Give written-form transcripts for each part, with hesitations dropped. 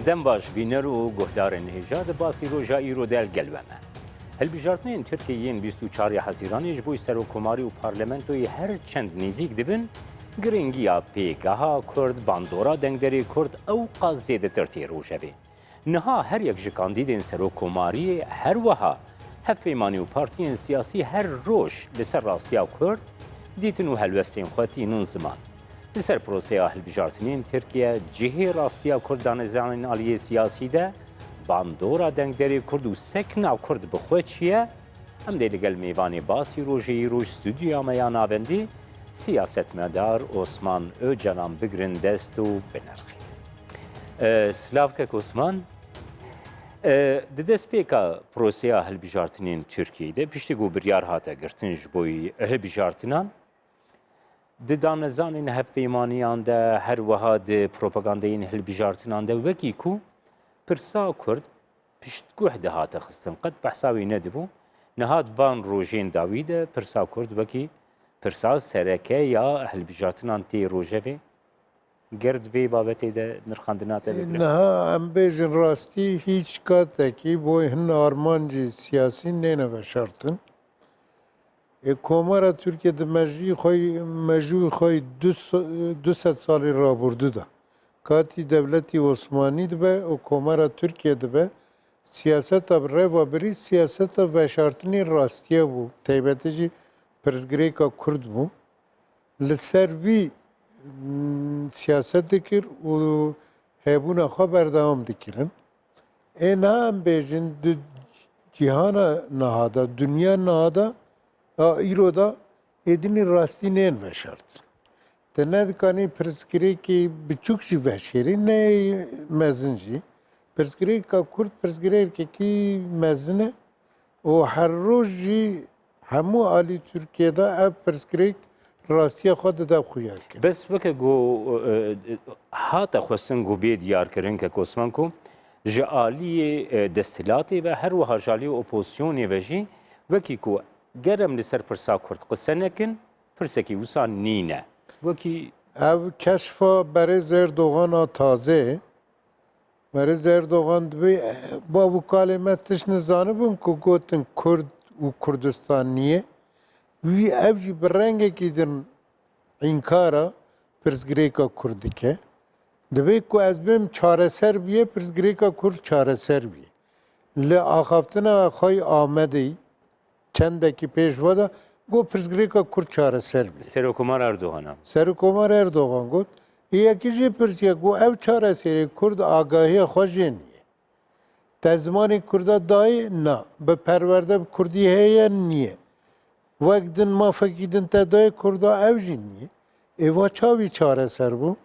دم باش بینر و گهدارن هجاد باسی روژا ایرو دل گلومه. هلبجارتنین ترکیین 24 حزیرانیش بوی سر و کماری و پارلمنتوی هر چند نزیک دبن گرنگیا پیگاها کرد باندورا دنگدری کرد او قازیده ترتی روژه بی. نها هر یک جکاندیدین سر و کماری هر وها هفیمانی و پارتیین سیاسی هر روش لسر راستیا کرد دیتن و هلوستین خواتینون زمان. لسر پروسه هلبجارتنین ترکیه جهه راستیا کردان زانین علیه سیاسی ده باندورا دنگدری کرد و سکنا کرد بخواه چیه؟ هم دی لگل میوانی باسی روژه روش استودیو میان آوندی سیاست مدار عثمان او جنام بگرن دست و بنرخی. سلاوکک عثمان دست پیکا پروسه هلبجارتنین ترکیه ده پشتی گو بریار هاته گرتنج بوی هلبجارتنان ددان زانین هفیمانیان ده هر وها ده پروپاگاندین هلبجارتنان ده وکی کو پرسا کرد پشتگوه ده هاته خستن قد بحثاوی ندبو نهاد وان روژین داویده پرسا کرد وکی پرسا سرکه یا هلبجارتنان تی روژه گرد وی بابتی ده نرخاندناته بکرم نه ام بیجن راستی هیچ کاتکی بوی هن آرمانجی سیاسی نینه و شرطن کمارا ترکیه ده مجوی خوی 200 سالی را برده ده کاتی دولتی عثمانی ده به و کمارا ترکیه ده به سیاست بره و بری سیاست و شرطنی راستیه بو تیبتی جی پرزگری که کرد بو لسر وی siyaset dikir û hebûna xwe berdewam dikirin. Ê naem bêjin di cîhana niha de, dunya niha de, ya îro de êdînî rastî nên veşart. Te ne dikanî pirsgirêkê biçûk jî veşêrî, ne mezin jî. Pirsgirêka Kurd pirsgirêkekî mezin e û her roj jî hemû alî Tirkiyeyê ev pirsgirêk راستیه خود ده خویار کرد. بس وکه گو هات خوستن گو بی دیار کرن که کوسمان کو جالی دستلاتی و هر وها جالی اپوزیونی وجی وکی کو گرم لسر پرسا کرد قصه نکن پرسکی وسان نینه وکی ev keşfa berê Erdoğan'a taze berê Erdoğan dibe bu kalê me tişt nizanibim ku gotin Kurd û Kurdistan niye wî ev jî bi rengekî din înkara pirsgirêka Kurd dike. Divê ku ez bim çareser biye pirsgirêka Kurd çareser biye. Li axaftina xwe Amedê çendekî pêş ve de got pirsgirêka Kurd çareser biye. Serokumar Erdoğan'a. Serokkomar Erdoğan got yekî jî pirsiye got ev çareserê Kurd agahiya xwe jê niye. Te zimanê Kurda dayê na bi perwerde bi Kurdî heye niye. Wek din mafekî din te dayê Kurda ev jî niye? Êva çavî çareser bû?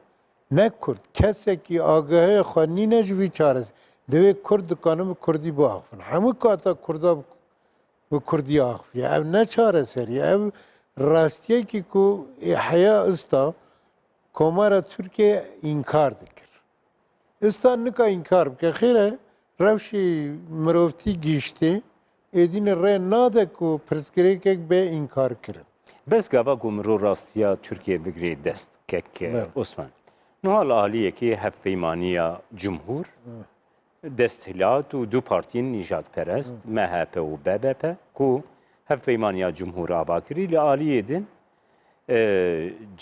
Ne Kurd. Kesekî agahiya xwe nîne ji vî çareser. Divê Kurd dikanin bi Kurdî biaxivin. Hemû kata Kurda bi Kurdî axiviye. Ev ne çareserî. Ev rastiyekî ku heya ista komara Tirkiye înkar dikir. Ista nika înkar bike. Xêr e rewşê mirovtî gîştê êdînê rê nade ku pirsgirêkek bê înkar kirin. بس گاوا گمرو راستیا ترکیه بگری دست کک عثمان نهال عالیه که هفت پیمانیا جمهور دستهلات و دو پارتین نجات پرست MHP و BBP کو هفت پیمانیا جمهور آواکری لعالیه دین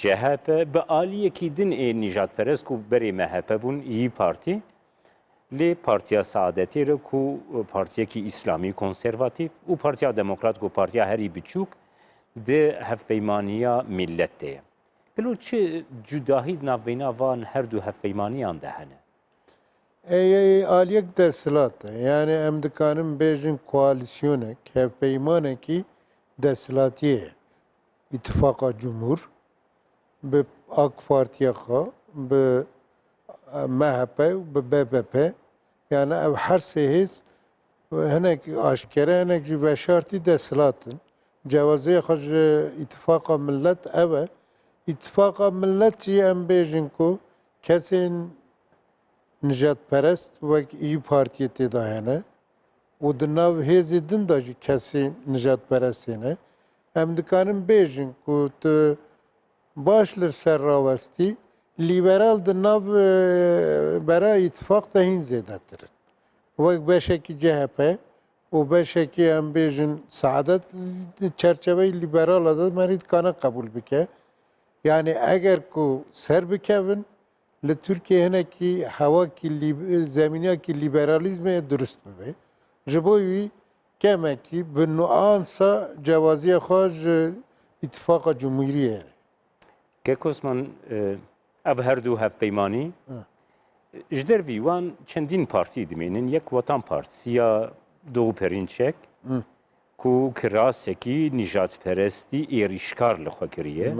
CHP به عالیه که دین نجات پرست کو بری MHP بون iyi parti لی پارتیا سعادتی رو کو پارتیا کی اسلامی کنسرواتیف و پارتیا دموکرات کو پارتیا هری بچوک ده هفپیمانیا ملت ده. بلو چه جداهی نافبینا وان هر دو هفپیمانیان ده هنه؟ Aliyek desilat. Yani em dikanin bêjin koalisyonek, hevpeymanekî desilatiye İttifaka Cumhur bi AK Partiya xwe bi MHP û bi BBP yani ev her sê hêz hinek aşkere hinek jî veşartî desilatin. Cewazê xwe ji İttifaka Millet ev e. İttifaka Millet jî em bêjin ku kesên nijadperest wek İYİ Partiye têda hene û di nav hêzê din de jî kesên nijadperest hene. Em dikarin bêjin ku tu baş li ser rawestî لیبرال د ناو برای اتفاق ده هین زیده ترن وەک بەشێکی CHP و بەشێکی ئەم بێژن سعادەت چەرچەوەی لیبەرالە دەمەریت کانە قبول بکە یعنی ئەگەر کو سەر بکەون لە تورکیە هەنێکی هەواکی زەمینیاکی لیبەرالیزمێ دروست ببێ ji bo wî kemekî bi nuansa cewaziya xwe ji îtifaqa Cumhuriyê Kek Osman ev her du hevpeymanî ji dervî wan çendîn partî dimênin yek Watan Partî ya Doğu Perinçek ku kirasekî nijadperestî êrîşkar li xwe kiriye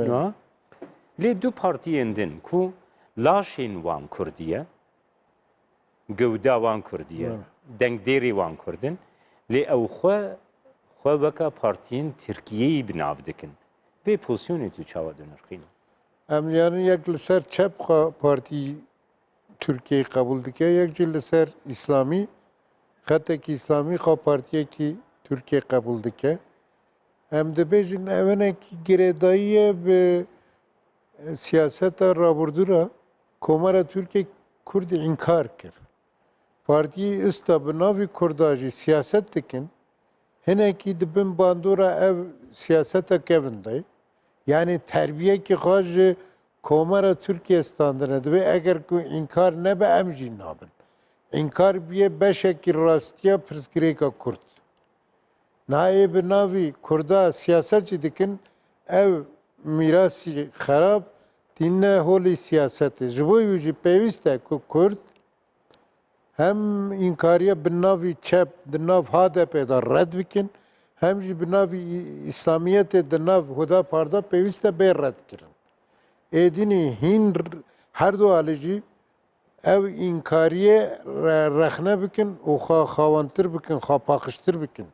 lê du partiyên din ku laşên wan Kurdî ye gewda wan Kurdî ye dengdêrê wan Kurdin lê ew xwe weka partiyên Tirkiyeyê bi nav dikin vê pozisyonê tu çawa dinirxînin em yani yek li ser çep partî Türkiye'yi kabul dike yek jî li ser İslamî xetekî İslamî xwe partiyekî Türkiye kabul dike em dibêjin evenekî girêdayî ye bi siyaseta raburdura Komara Türkiye Kurdî inkar kir partiyê ista bi navê Kurda jî siyaset dikin hinekî dibin bandora ev siyaseta kevin de yani terbiyekî xwe ji Komara Türkiye standine dibe eger ku inkar nebe em jî nabin inkar biye beşekî rastiya pirsgirêka Kurd nayê bi navê Kurda siyaset jî dikin ev mîrasî xerab tîne holê siyasetê ji bo wî jî pêwîst e ku Kurd hem inkariye bi navê çep di nav HDP da red bikin hem jî bi navê İslamiyetê di nav Hudaparda pêwîst e bê red kirin êdînî hîn her du alî jî ev inkariye rexne bikin û xwe xawantir bikin xwe paqiştir bikin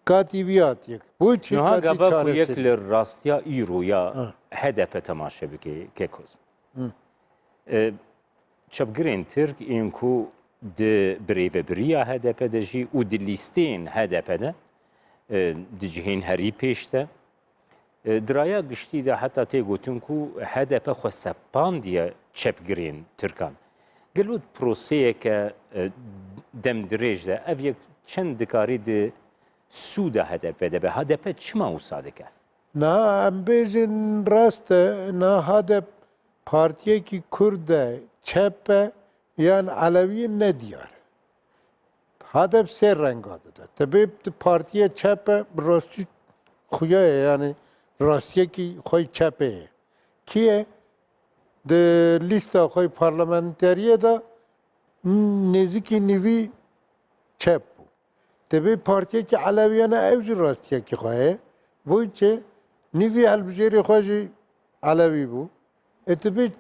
katî wî hatiye bu çi Niha katî gava ku yek çaresî li rastiya îro ya HDP temaşe bike Kekos. Çepgirên Tirk ên ku di birêvebiriya HDP de jî û di lîsteyên HDP de di cihên herî pêş de diraya giştî de heta tê gotin ku HDP xwe sepandiye çepgirên Tirkan. Gelo proseyeke demdirêj de ev yek çend dikarî di sûda HDP de be HDP çima wisa dike? Na em bêjin rast e na HDP partiyekî Kurd e çep e yan Aleviyên ne diyar HDP sê renga dide tibê di partiye çep e bi rastî xuya ye yani rastiyekî xwe çepê ye kî ye di lîsta xwe parlamenteriyê de nêzîkî nîvî çep bû tibê partiyekî Eleviyan e ew jî rastiyekî xwe ye bo çi nîvî helbijêrê xwe jî Elevî bû tibê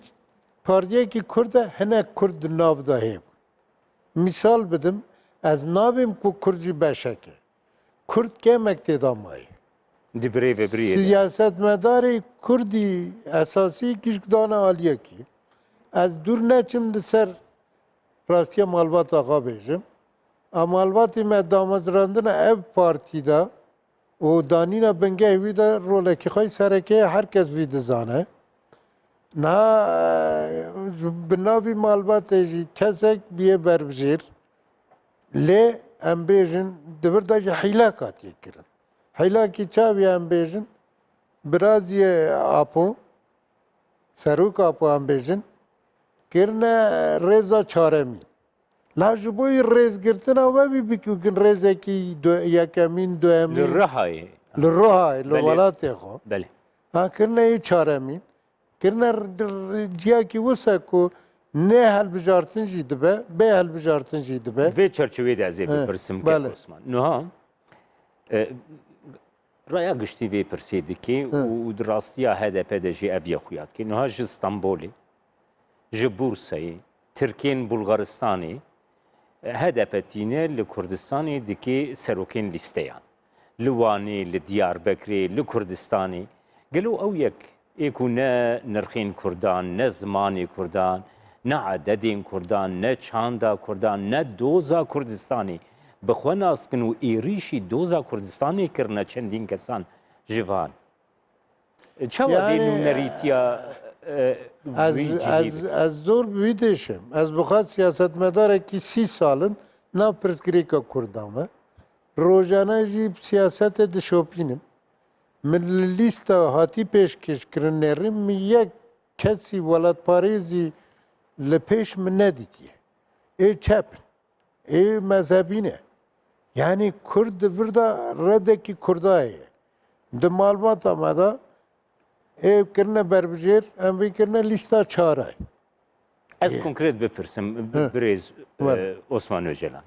partiyekî Kurd e hinek Kurd di nav da hêb misal bidim ez nabêm ku Kurd jî beşek e Kurd kemek tê da mayê Di birêveberiyê de. siyasetmedarê Kurdî esasî kişkdana aliyekî ez dûr neçim li ser rastiya malbata xwe bêjim a malbatê me damezrandina ev partî da û danîna bingehê wî de rolekî xwe serekê herkes vî dizane niha bi navê malbatê jî kesek bîye berbijêr lê em bêjin di vir de jî hîlak hatiye kirin hîlakî çavê em bêjin Biraziyê Apo Serok Apo em bêjin kirine rêza çaremîn la ji bo rêzgirtina we bî bikûkin rêzekî yekemîn Li duhemîn Rihayê. li Rihayê li Belê. welatê xwe Belê. ha kirine yê çaremîn kirine ciyakî wisa ku nê helbijartin jî dibe bê helbijartin jî dibe Vê çerçeveyê de ez ê bipirsim belê. Kek Osman. Niha raya giştî vê pirsê dike û di rastiya HDP de jî ev yek xuya dike. Niha ji Stenbolê, ji Bursayê, Tirkên Bulgaristanê HDP tîne li Kurdistanê dike serokên lîsteyan. Li Wanê, li Diyarbekirê, li Kurdistanê. Gelo ew yek ê ku ne nirxên Kurdan, ne zimanê Kurdan, ne ededên Kurdan, ne çanda Kurdan, ne doza Kurdistanê. Bi xwe naskin û êrişî doza Kurdistanê kirine çendîn kesan ji van. Çawa vê nûnerîtiya از زور بیدشم از بخواد سیاست مداره که 30 سالن نا پرسکریکا کردامه روزانه جی سیاست دشوپینم من لیستا هاتی پیشکش کرنرم یک کسی ولاد پاریزی لپیش من ندیدیه ای چپ ای مذهبینه یعنی کرد وردا ردکی کردایه ده معلومات آمده ای کرنه بربجیر ام بی کرنه لیستا چارای از کنکرت بپرسم بریز عثمان Öcalan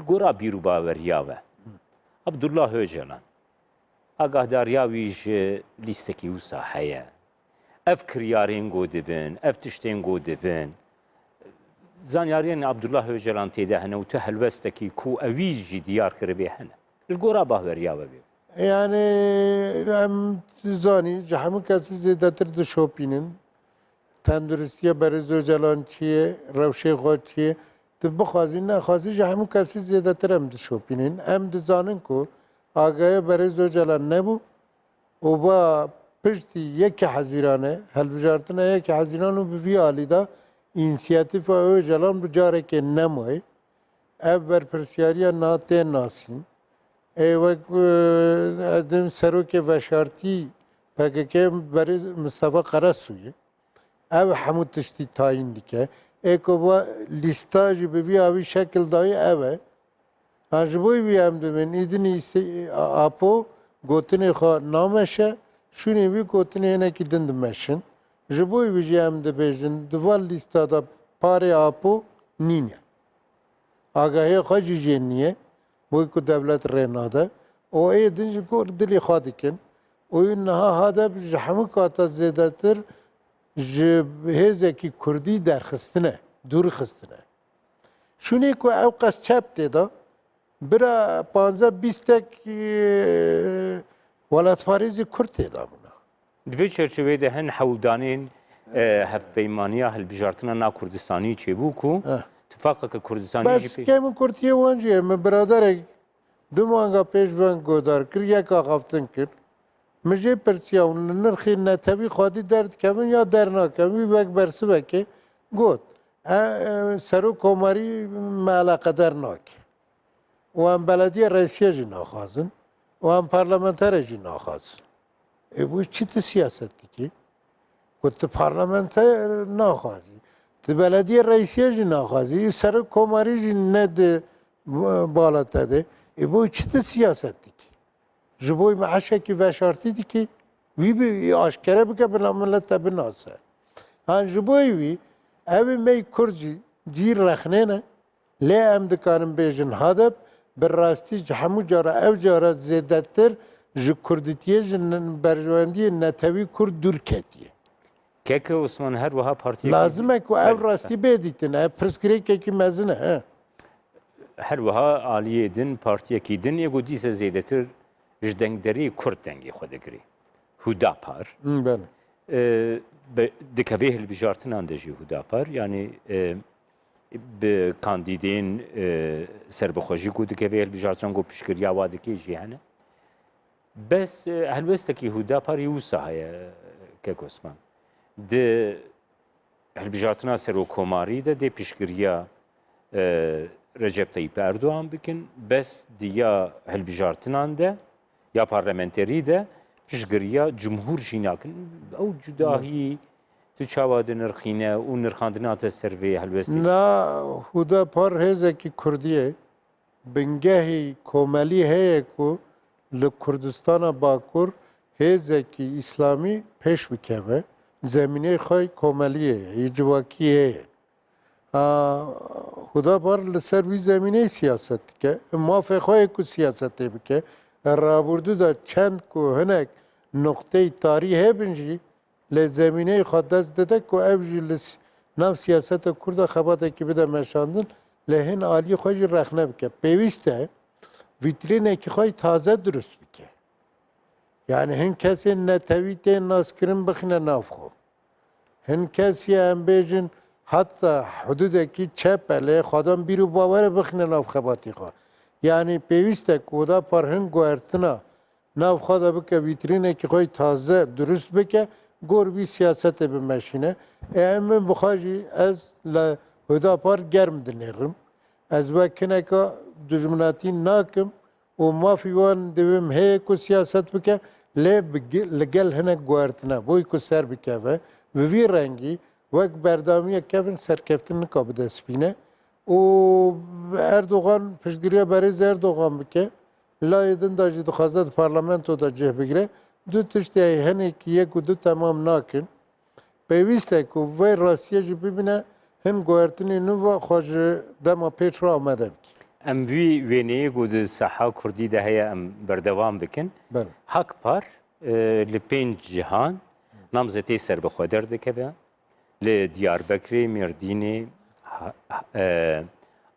گورا بیرو باوریاوه عبدالله Öcalan آگاهداریاویش لیستکی وسا هیا اف کریارین گو دبن اف تشتین گو دبن زانیارین عبدالله Öcalan تیده هنه و تو هلوستکی کو اویج جی دیار کربه هنه گورا باوریاوه بی yani hem zani cahamı kası zedetir de şopinin tenduristiye Beriz Öcalan çiye revşe xo çiye de bu xazin ne xazi cahamı kası zedetir hem de şopinin hem de zanın ko agaya Beriz Öcalan ne bu o ba pişti yeki hazirane helbijartına yeki hazirane bu vi alida inisiyatif Öcalan bu careke nemay ev berpersiyariya nate nasin وک از دم سروک وشارتی پکه برای مصطفی قرصویه او همون تشتی تاین دیگه اکو با لیستاج ببی آوی شکل دای اوه آنجبوی بی هم دومن ایدنی آپو گوتنی خواه نامشه شونی بی گوتنی اینه که دندمشن جبوی بی جی هم دو بیجن دوال لیستا دا پاره آپو نینه آگاهی خواه جیجینیه boy ku devlet renada o edinci kur dili xadikin o inha hada ji hemû kata zêdetir ji hêzekî Kurdî derxistine dûr xistine şunê ku ew qas çep tê da bira 15-20 tek welatparêzî Kurd tê da bûne Divê çerçeveyê de hin hewldanên hevpeymaniya hilbijartina nav Kurdistanî çêbû ku اتفاقك كردستاني بس كم كرتيه وانجي من برادرك دمانغا پیش بان گودار کر یک آقافتن کر مجھے پرچیا نرخی نتبی خودی درد کمن یا در ناکمی بک برسه بکه گود سرو کماری معلقه در ناک و هم بلدیه رئیسیه جی ناخوازن و هم پارلمانتر جی ناخوازن bu çiti siyasetti ki kutu parlamenter naxwazi di belediye reisiye jî naxwazi ser komarî jî ne di balata de bu çiti siyasetti ki ji bo meşekî veşartî dikî wî bi aşkere bike bila millet te binase han ji bo wî ev me Kurd jî cî rexnê ne lê em dikarin bêjin hadeb bi rastî ji hemû cara ev cara zêdetir ji Kurdîtiye ji berjewendiyê netewî Kurd dûr ketiye. Keke Osman her wiha partiye Lazim e ku ev rastî bêdîtin ev pirsgirêkekî mezin e. Her wiha aliyê din partiyekî din ê got dîse zêdetir ji dengderiyê Kurd dengê xwe digirî. Hudapar. Dikevê hilbijartinan de jî Hudapar yani bi kandîdên serbixwejî ku dikevê hilbijartinan got piştgiriya wa dike jî hene. Bes helbestekî Hudaparî wisa heye Kek Osman. Di hilbijartina serokkomarî de dê piştgiriya Recep Tayyip Erdoğan bikin, bes diya hilbijartinan de ya parlamenterî de piştgiriya cumhur jî nakin. Ew cudahî tu çawa di nirxîne û nirxandina te ser vê helbestê. Na Hudapar hêzekî Kurdî ye. Bingehî komelî heye ku li Kurdistana Bakur hêzekî İslamî pêş bikeve. Zeminê xwe komeliyê ye, civakî heye. Hudapar li ser wî zeminê siyaset dike. Mafê xwe ku siyasetê bike. Rabûrdû da çend ku hinek noqteyê tarî hebin jî lê zeminê xwe dest dide ku ev jî li nav siyaseta Kurda xebatekî bide meşandin lê hin aliyê xwe jî rexne bike. Pêwîst e vîtrînekî xwe taze durust bike. Yani hin kesên netewî tên naskirin bixîne nav xwe. Hin kesî em bêjin hatta hududekî çep e lê xwedan bîr û bawere bixîne nav xebatî xwe. Yani pêwîst e ku Hudapar hin guhertina nav xwe de bike vîtrînekî xwe taze durust bike گور بی سیاست بمشینه من بخواجی از لهدا پار گرم دنیرم از وکنه که دجمناتی ناکم و مافیوان دویم هی کو سیاست بکه لگل هنه گوارتنه بوی کو سر بکه و وی رنگی وک بردامیه کفن سرکفتن نکابده سپینه و اردوغان پشتگیریه بریز اردوغان بکه لایدن داجی دخوازده پارلمنتو دا جه بگیره دو تشتی هنه که یک و دو تمام ناکن پیوسته که وی راستیه جی ببینه هن گوارتنی نو و خوش دما پیچ را آمده بکی ام وی وینه گوز صحا کردی ده هیا ام بردوام بکن بله حق پر لپنج جهان نامزتی سر بخودر دکه لدیاربکر مردینی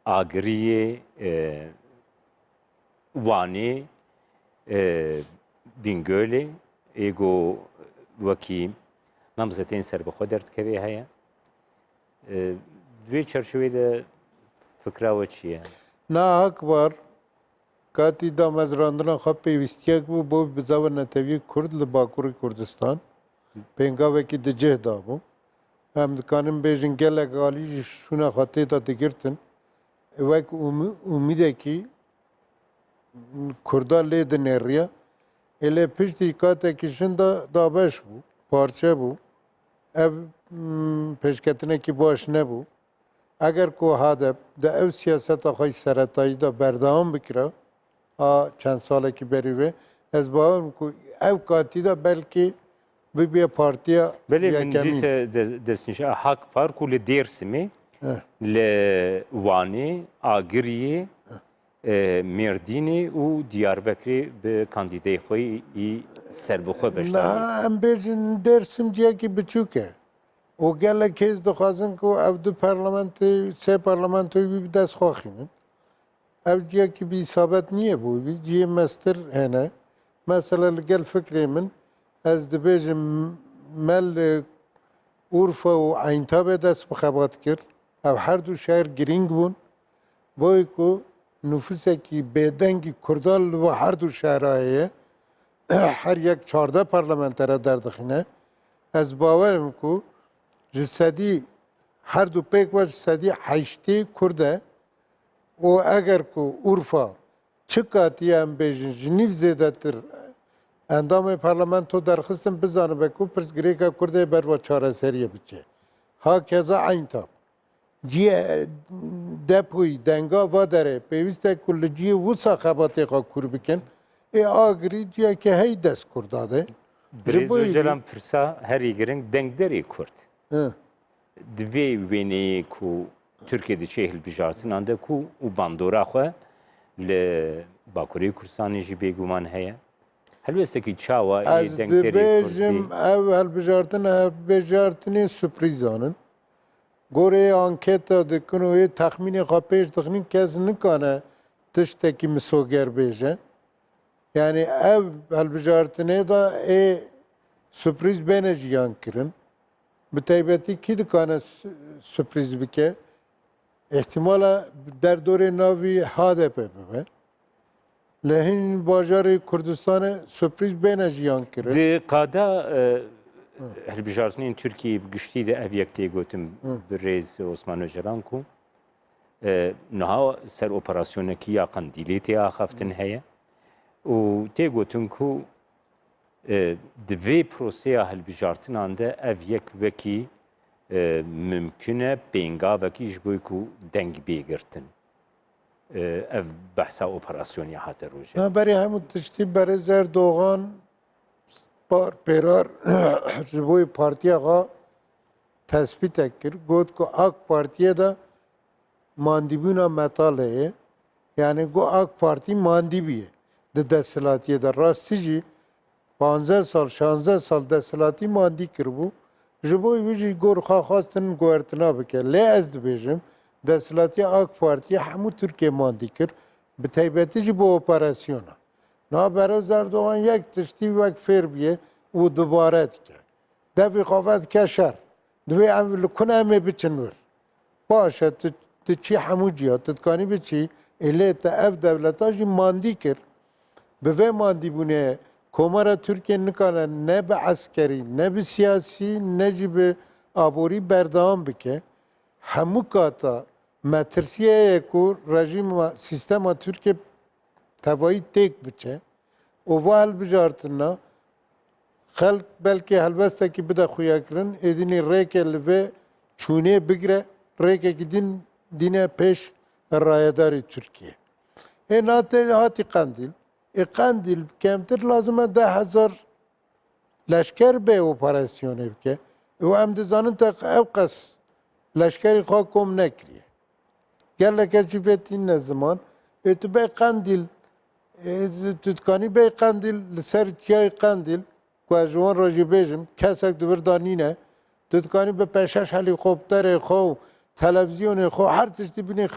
آگری وانی بینگولی ایگو وکی نامزتین سر بخودر دکه هیا دوی چرشوی ده فکره و چیه؟ نه حق var کاتی دا مزراندنا خواه پیوستیک بو بو بزاور نتوی کرد لباکوری کردستان پینگاوه کی دجه دا بو هم دکانم بیجن گلک آلی شونه خاطه دا دگرتن وک امیده کی کردا لید نریا اله پشتی کاته کشن دا دابش بو پارچه بو ev peşketine ki baş ne bu? Eğer ko hadep de ev siyaseta xay seretayı da berdam bikira çend sale ki beri ve ez bağım ku ev kati da belki bir partiye بله من دیسه دستنشه حق پر کو لدیرسمی لوانی آگریه مردینی و دیاربکری به کاندیدای خوی سر بخو نه بشتانی em bejin dersim diye ki biçuke. O gele kez dixwazin ku ev du parlamentoy sê parlamentoy wî bi dest xwaxînin. Ev ciyekî bi îsabet niye bû wî ciyê mestir hene. Mesela li gel fikrê min ez dibêjim me li Urfa û Eyntabê dest bi xebat kir. Ev her du şehir girîng bûn. Boy ku nüfusekî bêdengî Kurdan li her du şehra heye. her یک 14 پارلمانتر دردخینه از باورم کو جسدی هر دو پیک و جسدی حیشتی کرده و اگر کو اورفا چکاتی هم بیجن جنیف زیده تر اندام پارلمانتو درخستم بزانه بکو پرسگریکا کرده بر و چاره سریه بچه ها کذا این تاب جی دپوی دنگا و داره پیوسته کل جی وسا خباتی قا کور بکن آگری جیا که هی دست کرداده بریز و جلم پرسا هری گرنگ دنگدری کرد دوی وینی کو ترکیه دی چه هل بجارتن انده کو و باندورا خواه لباکوری کرسانی جی بیگومان هیا هلوسته که چاوا ای دنگدری کردی ev helbijartin helbijartini sürprizanın. Gore anketa dikun ve tahmini kapış diknin kez nikane tişteki misoger beje. Yani ev helbijartine da sürpriz bene jiyan kirin. Biteybeti ki dikane sürpriz bike. İhtimala derdore navi HDP be. Lehin bajarı Kürdistan'a sürpriz bene jiyan kirin. دی قادا هلبجارتنین ترکیه گشتی ده اف یک تیگوتم بریز عثمان جران کو نها سر اپراسیون کی یا قندیلی تی آخفتن هیا و تیگوتن کو دوی پروسیا هلبجارتن آنده اف یک وکی ممکنه بینگا وکی جبوی کو دنگ بیگرتن اف بحثا اپراسیونی هات روژه نه برای همون تشتی برای زردوغان پیرار جبوی پارتی آقا تثبیت کرد گفت که AK Parti'ye da mandibuna metale yani گو AK Parti mandibiye de desilatiye de rastici 15 sal 16 sal desilati mandi kir bu جبوی ویجی گور خواستن گوارتنا بکه لی از دبیجم desilatiye AK Parti'ye همو Türkiye mandi kir به تیبتی جی bu operasyona نه برای زردوغان یک تشتی وک فیر بیه و دوباره دیگه دوی قوت کشر دوی اول کنه همه بچنور باشه تو چی همو جیا تدکانی بچی اله تا اف دولتا جی ماندی کر به وی ماندی بونه komara Türkiye nikane ne be askeri, ne be siyasi, ne cibe abori berdam bike. Hemu kata metrsiye ku rejim ve sistema Türkiye tevayı tek biçe. O val bijartına خلق بلکه هلبسته که بده خویا کرن ادینی ریکه لوه چونه بگره ریکه که دینه پیش رایداری ترکیه ناته هاتی قندیل قندیل کمتر لازمه 10,000 لشکر به اپراسیونه بکه و ام دزانن تا اوقس لشکری خواه کم نکریه گله کسی فتین نه زمان تو به قندیل تتکانی به قندیل لسر تیای قندیل که جوان راجی بیشم کسک دور دانینه دکانی به پیشش هلیکوپتر خو تلویزیون خو هر تشتی بینی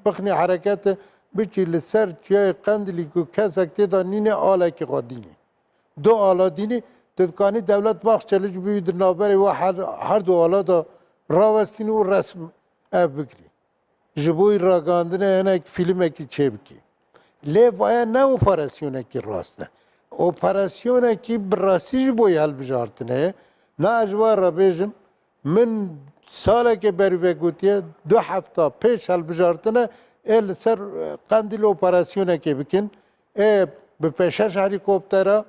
بخنی حرکت بچی لسر چیای قندلی که کسک تی دانینه آله که قدینه دو آلا دینه دکانی دولت باخت چلج بیود نابری و هر دو آلا دا راوستین و رسم اف بکری جبوی راگاندنه هنه فیلمه کی چه بکی لی وای نه اپراسیونه کی راسته اپراسیونه کی براسیج بوی هل بجارتنه نه اجوار را بیجم من ساله که بروی گوتیه 2 هفته پیش هل بجارتنه ال سر قندیل اپراسیونه کی بکن به پیشش هلیکوپتره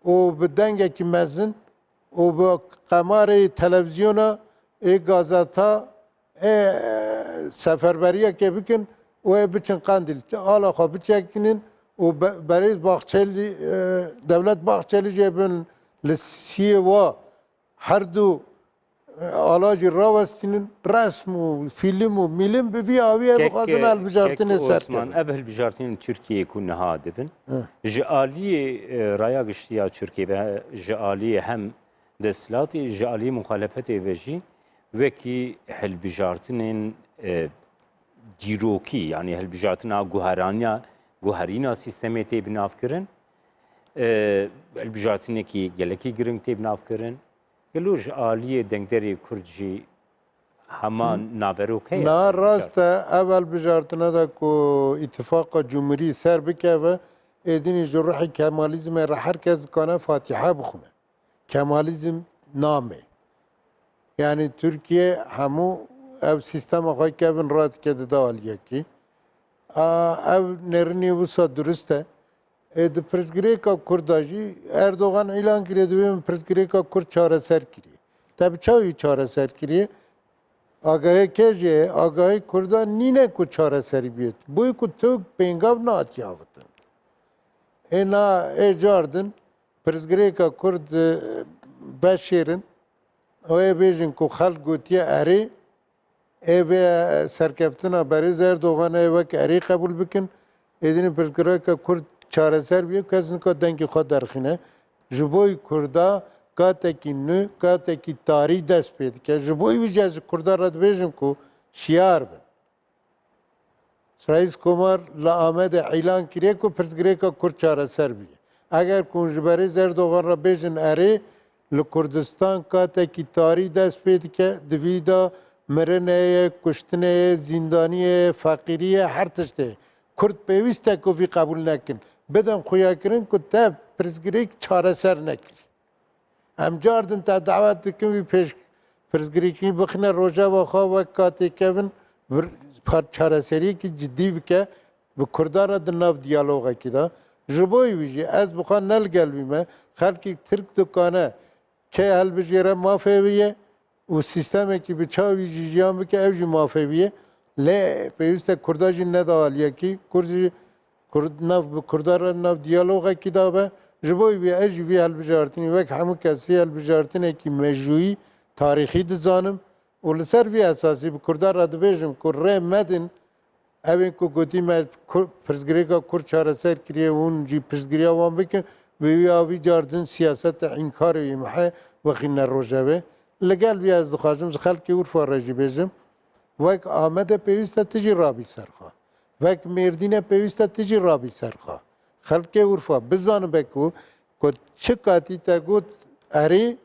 و به دنگه کی مزن و به قمار تلویزیونا گازتا سفربریه که بکن و بچن قندیل حالا خواه بچکنین و برای باغچه‌لی دولت باغچه‌لی جبن لسیه و هر دو آلاجی راوستین رسم و فیلم و میلم بوی آویه بخوازن البجارتین سر Osman ev hilbijartinin Türkiye ku niha dibin. Ji aliyê raya giştiya Türkiye ve ji aliyê hem desthilatê ji aliyê muxalefetê ve jî wekî hilbijartinên dîrokî yani hilbijartina guheraniya guherîna sistemê tê binavkirin. Hilbijartinekî gelekî giring tê binavkirin. Gelo ji aliyê dengderê Kurd jî hema naverok heye. Na rast evel bijartına da ku ittifaka cumhurî ser bike ve edini ji ruhî Kemalizmê re herkes dikane Fatiha bixwine. Kemalizm name. Yani Türkiye hemû ev sistema xwe kevin radike dida aliyekî. Ev nêrînê wisa durist e. Di pirsgirêka Kurda jî Erdogan îlan kiriye divê min pirsgirêka Kurd çareser kiriye. Te bi çavî çareser kiriye? Agahê jê agahê Kurda nîne ku çareserî bîyet. Boy ku tu pêngav nehatiye avitin. Na cardin pirsgirêka Kurd beşêrin wê bêjin ku xelk gotiye erê vê serkeftina Berêz Erdoganê wek erê qebûl bikin êdînê pirsgirêka Kurd çareser bîye kes nika dengê xwe derxîne. Ji bo Kurda katekî nû, katekî tarî dest pê dike. Ji bo wî ji Kurda re dibêjim ku şiyar bin. Reis Komar li Amedê îlan kiriye ku pirsgirêka Kurd çareser bîye. Eger ku ji Berêz Erdogan re bêjin erê li Kurdistan katekî tarî dest pê dike divî da mirinê, kuştinê, zîndaniyê, feqîriyê her tiştê. Kurd pêwîst e ku vî qebûl nekin. Bidin xuyakirin ku te pirsgirêk çareser nekir. Em cardin te davet dikin vî pêş pirsgirêkî bixine rojava xwe wek katê kevin çareseriyekî ciddî bike bi Kurdan re di nav diyalogekî da. Ji bo wî jî ez bixwe nelgelvîme xelkî Tirk dikane kê helbijêre mafê wî ye û sistemekî bi çavî jî jiyan bike ev jî mafê wî ye. Lê pêwîst e Kurda jî neda aliyekî Kurd jî Kurda re nav diyalogekî da be. Ji bo wî ez jî vî helbijartinê wek hemû kesî helbijartinekî mecûyî tarîxî dizanim û li ser vî esasî bi Kurda re dibêjim ku rê medin evên ku gotî me pirsgirêka Kurd çareser kiriye hûn jî pirsgiriya wan bikin wê wî cardin siyaseta înkarê wî mehe wexî nerojevê. Li gel vî ez dixwazim ji xelkê Urfa re jî bêjim wek Amedê pêwîst e tu jî rabî serxwe. Wek Mêrdînê pêwîst e tu jî rabî serxwe. Xelkê Urfa bizanibe ku çi katî te got erê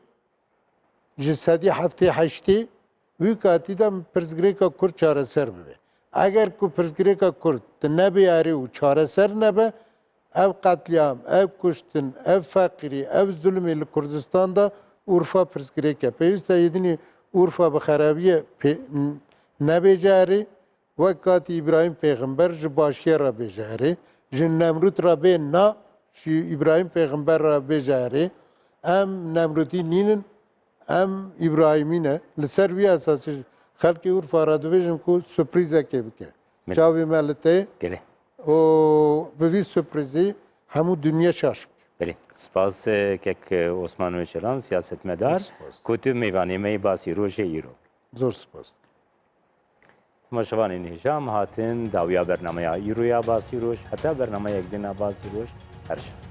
ji sedî heftê heştê wî katî de pirsgirêka Kurd çareser bibe. Eger ku pirsgirêka Kurd nebe erê û çareser nebe ev katliam, ev kuştin, ev fakiri, ev zulmü li Kurdistan'da Urfa pirsgirêk pêwîst e yedinî Urfa bi xerabiye nebêjare wek katî İbrahim Pêxember ji başiye re bêjare, ji Nemrûd re bê na ji İbrahim Pêxember re bêjare, em Nemrûdî nînin, em İbrahimî ne. Li ser vî esasî xelkê Urfa re dibêjin ku sürprîzekê bike. Çavê me li tê Gelê. û bi vî sürprîzî hemû dünya şaş bû. Belê. Spas kek Osman Öcalan siyasetmedar Spas. ku tu mêvanê me yê basî rojê îro. Zor spas. Temaşevanên hêjam hatin dawiya bernameya îroya basî roj heta bernameyek dîna basî roj her şev.